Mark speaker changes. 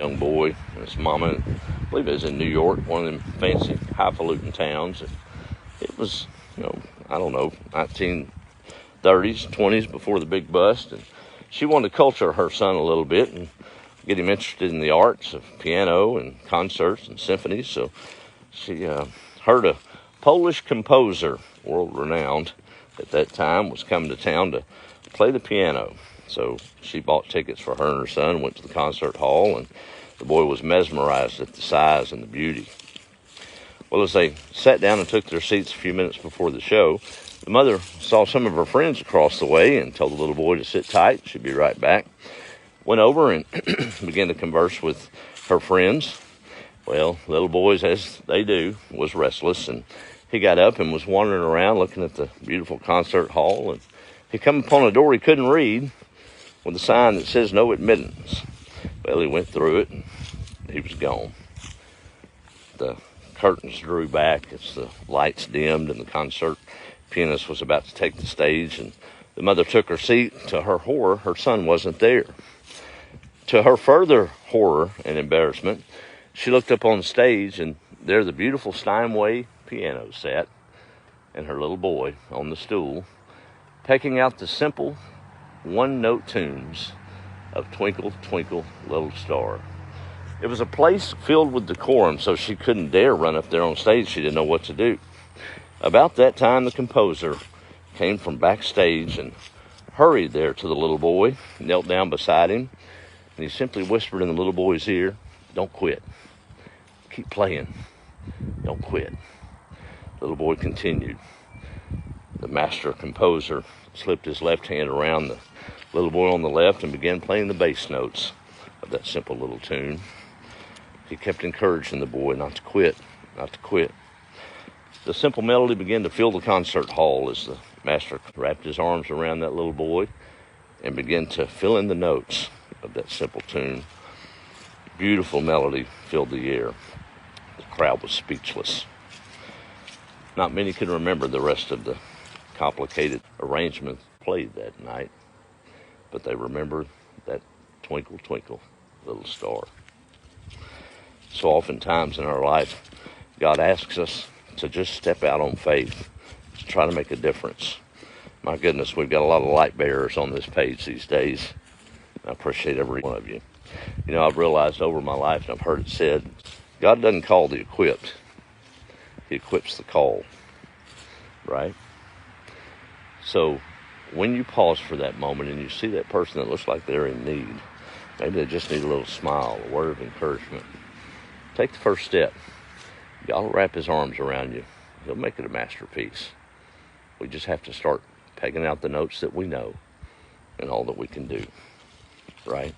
Speaker 1: young boy and his mama. I believe it was in New York, one of them fancy highfalutin towns. It was, I don't know, 1930s, 20s before the big bust. And she wanted to culture her son a little bit and get him interested in the arts of piano and concerts and symphonies. So she heard a Polish composer, world-renowned at that time, was coming to town to play the piano. So she bought tickets for her and her son, went to the concert hall, and the boy was mesmerized at the size and the beauty. Well, as they sat down and took their seats a few minutes before the show, the mother saw some of her friends across the way and told the little boy to sit tight. She'd be right back. Went over and began to converse with her friends. Well, little boys, as they do, was restless, and he got up and was wandering around looking at the beautiful concert hall, and he come upon a door he couldn't read with a sign that says no admittance. Well, he went through it, and he was gone. The curtains drew back as the lights dimmed, and the concert pianist was about to take the stage, and the mother took her seat. To her horror, her son wasn't there. To her further horror and embarrassment, she looked up on the stage, and there the beautiful Steinway piano sat, and her little boy on the stool, pecking out the simple one-note tunes of Twinkle, Twinkle, Little Star. It was a place filled with decorum, so she couldn't dare run up there on stage. She didn't know what to do. About that time, the composer came from backstage and hurried there to the little boy, knelt down beside him, and he simply whispered in the little boy's ear, "Don't quit. Keep playing. Don't quit." The little boy continued. The master composer slipped his left hand around the little boy on the left and began playing the bass notes of that simple little tune. He kept encouraging the boy not to quit, not to quit. The simple melody began to fill the concert hall as the master wrapped his arms around that little boy and began to fill in the notes of that simple tune. Beautiful melody filled the air. The crowd was speechless. Not many can remember the rest of the complicated arrangement played that night, but they remember that Twinkle, Twinkle, Little Star. So oftentimes in our life, God asks us to just step out on faith, to try to make a difference. My goodness, we've got a lot of light bearers on this page these days. I appreciate every one of you. I've realized over my life, and I've heard it said, God doesn't call the equipped. He equips the called, right? So when you pause for that moment and you see that person that looks like they're in need, maybe they just need a little smile, a word of encouragement, take the first step. God will wrap his arms around you. He'll make it a masterpiece. We just have to start pegging out the notes that we know and all that we can do, right?